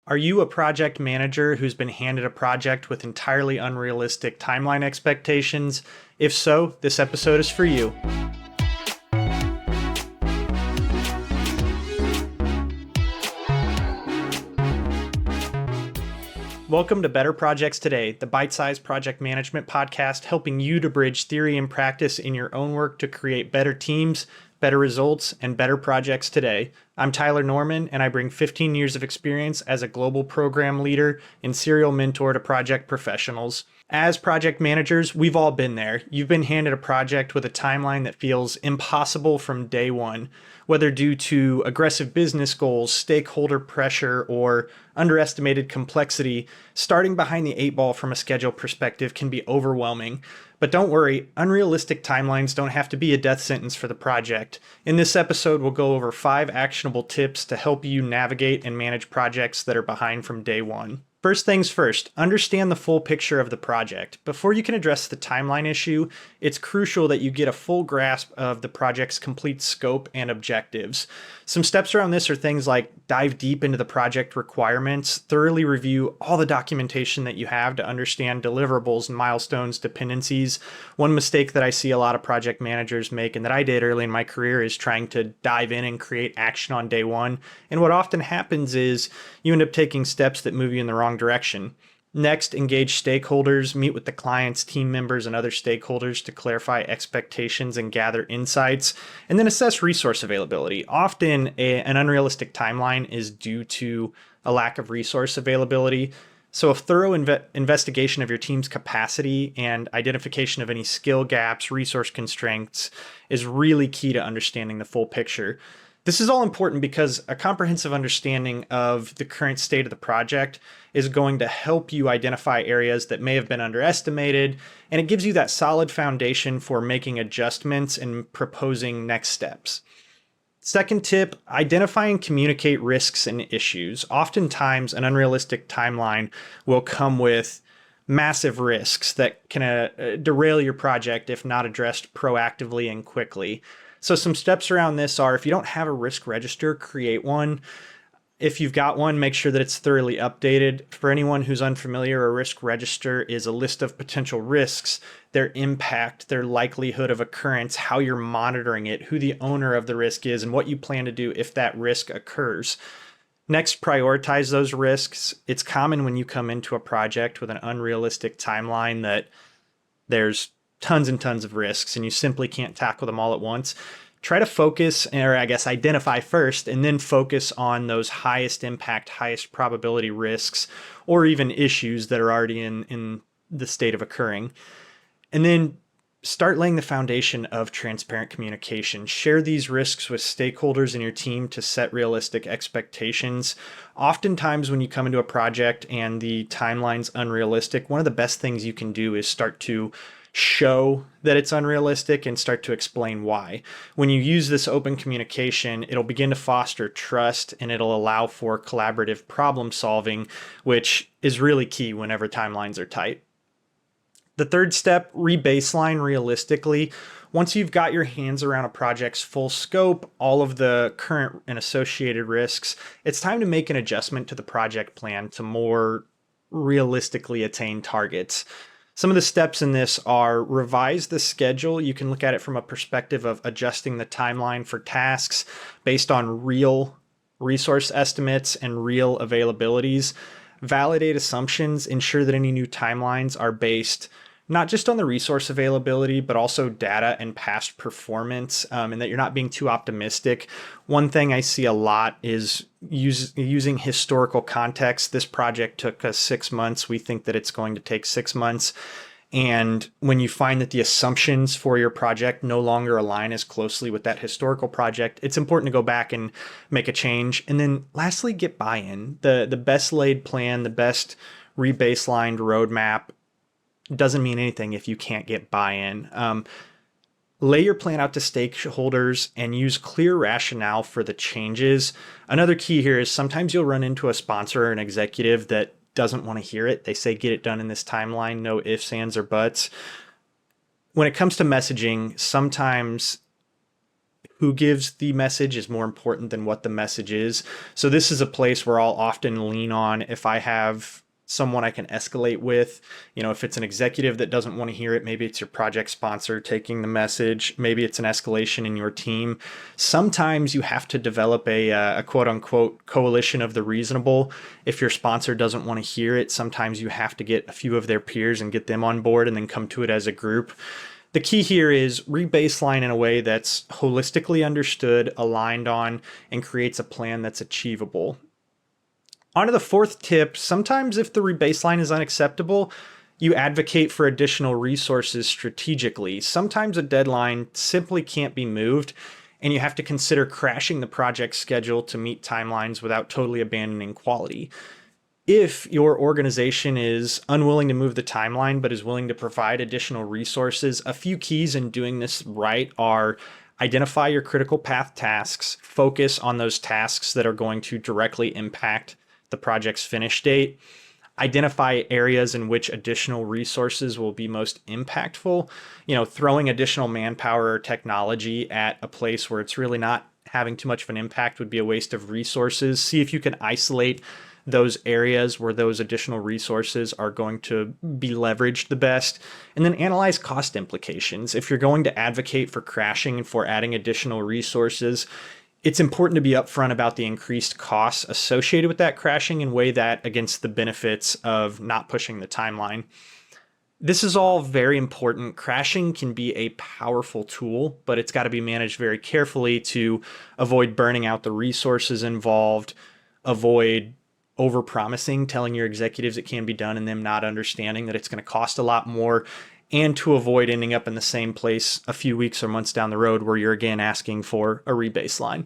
Are you a project manager who's been handed a project with entirely unrealistic timeline expectations? If so, this episode is for you. Welcome to Better Projects Today, the bite-sized project management podcast helping you to bridge theory and practice in your own work to create better teams, better results, and better projects today. I'm Tyler Norman, and I bring 15 years of experience as a global program leader and serial mentor to project professionals. As project managers, we've all been there. You've been handed a project with a timeline that feels impossible from day one, whether due to aggressive business goals, stakeholder pressure, or underestimated complexity. Starting behind the eight ball from a schedule perspective can be overwhelming. But don't worry, unrealistic timelines don't have to be a death sentence for the project. In this episode, we'll go over 5 actionable tips to help you navigate and manage projects that are behind from day one. First things first, understand the full picture of the project. Before you can address the timeline issue, it's crucial that you get a full grasp of the project's complete scope and objectives. Some steps around this are things like dive deep into the project requirements, thoroughly review all the documentation that you have to understand deliverables, milestones, dependencies. One mistake that I see a lot of project managers make, and that I did early in my career, is trying to dive in and create action on day one. And what often happens is you end up taking steps that move you in the wrong direction. Next, engage stakeholders, meet with the clients, team members, and other stakeholders to clarify expectations and gather insights, and then assess resource availability. Often, an unrealistic timeline is due to a lack of resource availability. So a thorough investigation of your team's capacity and identification of any skill gaps, resource constraints is really key to understanding the full picture. This is all important because a comprehensive understanding of the current state of the project is going to help you identify areas that may have been underestimated, and it gives you that solid foundation for making adjustments and proposing next steps. Second tip, identify and communicate risks and issues. Oftentimes, an unrealistic timeline will come with massive risks that can derail your project if not addressed proactively and quickly. So some steps around this are, if you don't have a risk register, create one. If you've got one, make sure that it's thoroughly updated. For anyone who's unfamiliar, a risk register is a list of potential risks, their impact, their likelihood of occurrence, how you're monitoring it, who the owner of the risk is, and what you plan to do if that risk occurs. Next, prioritize those risks. It's common when you come into a project with an unrealistic timeline that there's tons and tons of risks and you simply can't tackle them all at once. Try to focus, or I guess identify first, and then focus on those highest impact, highest probability risks, or even issues that are already in the state of occurring. And then start laying the foundation of transparent communication. Share these risks with stakeholders in your team to set realistic expectations. Oftentimes, when you come into a project and the timeline's unrealistic, one of the best things you can do is start to show that it's unrealistic and start to explain why. When you use this open communication, it'll begin to foster trust and it'll allow for collaborative problem solving, which is really key whenever timelines are tight. The third step, re-baseline realistically. Once you've got your hands around a project's full scope, all of the current and associated risks, it's time to make an adjustment to the project plan to more realistically attain targets. Some of the steps in this are revise the schedule. You can look at it from a perspective of adjusting the timeline for tasks based on real resource estimates and real availabilities. Validate assumptions. Ensure that any new timelines are based not just on the resource availability, but also data and past performance, and that you're not being too optimistic. One thing I see a lot is using historical context. This project took us 6 months. We think that it's going to take 6 months. And when you find that the assumptions for your project no longer align as closely with that historical project, it's important to go back and make a change. And then lastly, get buy-in. The best laid plan, the best re-baselined roadmap doesn't mean anything if you can't get buy-in. Lay your plan out to stakeholders and use clear rationale for the changes. Another key here is sometimes you'll run into a sponsor or an executive that doesn't want to hear it. They say, get it done in this timeline, no ifs, ands, or buts. When it comes to messaging, sometimes who gives the message is more important than what the message is. So this is a place where I'll often lean on if I have someone I can escalate with. If it's an executive that doesn't want to hear it, maybe it's your project sponsor taking the message, maybe it's an escalation in your team. Sometimes you have to develop a quote unquote coalition of the reasonable. If your sponsor doesn't want to hear it, sometimes you have to get a few of their peers and get them on board and then come to it as a group. The key here is re-baseline in a way that's holistically understood, aligned on, and creates a plan that's achievable. On to the fourth tip, sometimes if the rebaseline is unacceptable, you advocate for additional resources strategically. Sometimes a deadline simply can't be moved, and you have to consider crashing the project schedule to meet timelines without totally abandoning quality. If your organization is unwilling to move the timeline but is willing to provide additional resources, a few keys in doing this right are: identify your critical path tasks, focus on those tasks that are going to directly impact the project's finish date, identify areas in which additional resources will be most impactful. Throwing additional manpower or technology at a place where it's really not having too much of an impact would be a waste of resources. See if you can isolate those areas where those additional resources are going to be leveraged the best, and then analyze cost implications. If you're going to advocate for crashing and for adding additional resources, it's important to be upfront about the increased costs associated with that crashing and weigh that against the benefits of not pushing the timeline. This is all very important. Crashing can be a powerful tool, but it's got to be managed very carefully to avoid burning out the resources involved, avoid overpromising, telling your executives it can be done and them not understanding that it's going to cost a lot more, and to avoid ending up in the same place a few weeks or months down the road where you're again asking for a rebaseline.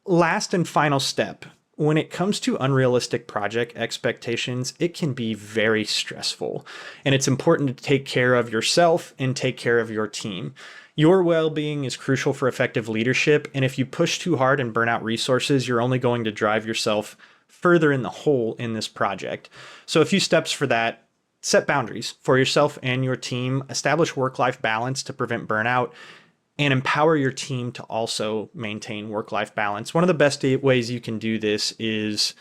Last and final step, when it comes to unrealistic project expectations, it can be very stressful, and it's important to take care of yourself and take care of your team. Your well-being is crucial for effective leadership, and if you push too hard and burn out resources, you're only going to drive yourself further in the hole in this project. So a few steps for that: set boundaries for yourself and your team, establish work-life balance to prevent burnout, and empower your team to also maintain work-life balance. One of the best ways you can do this is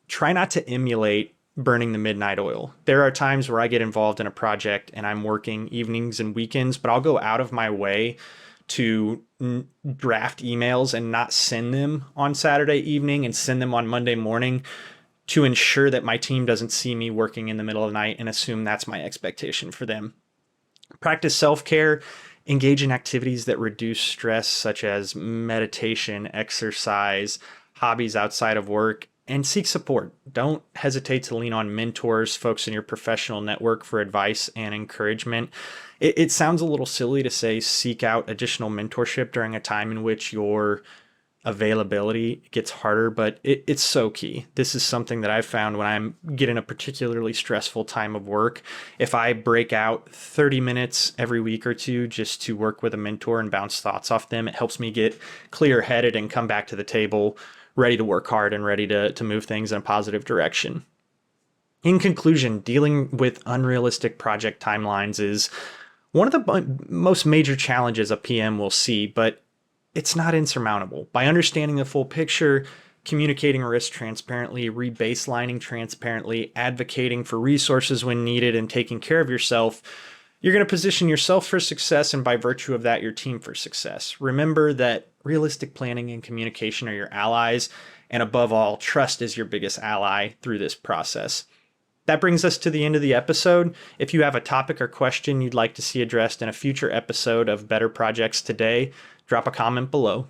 try not to emulate burning the midnight oil. There are times where I get involved in a project and I'm working evenings and weekends, but I'll go out of my way to draft emails and not send them on Saturday evening and send them on Monday morning, to ensure that my team doesn't see me working in the middle of the night and assume that's my expectation for them. Practice self-care, engage in activities that reduce stress, such as meditation, exercise, hobbies outside of work, and seek support. Don't hesitate to lean on mentors, folks in your professional network for advice and encouragement. It sounds a little silly to say seek out additional mentorship during a time in which your availability gets harder, but it's so key. This is something that I've found when I'm getting a particularly stressful time of work. If I break out 30 minutes every week or two just to work with a mentor and bounce thoughts off them, it helps me get clear-headed and come back to the table ready to work hard and ready to move things in a positive direction. In conclusion, dealing with unrealistic project timelines is one of the most major challenges a PM will see, but it's not insurmountable. By understanding the full picture, communicating risk transparently, rebaselining transparently, advocating for resources when needed, and taking care of yourself, you're going to position yourself for success, and by virtue of that, your team for success. Remember that realistic planning and communication are your allies, and above all, trust is your biggest ally through this process. That brings us to the end of the episode. If you have a topic or question you'd like to see addressed in a future episode of Better Projects Today, drop a comment below.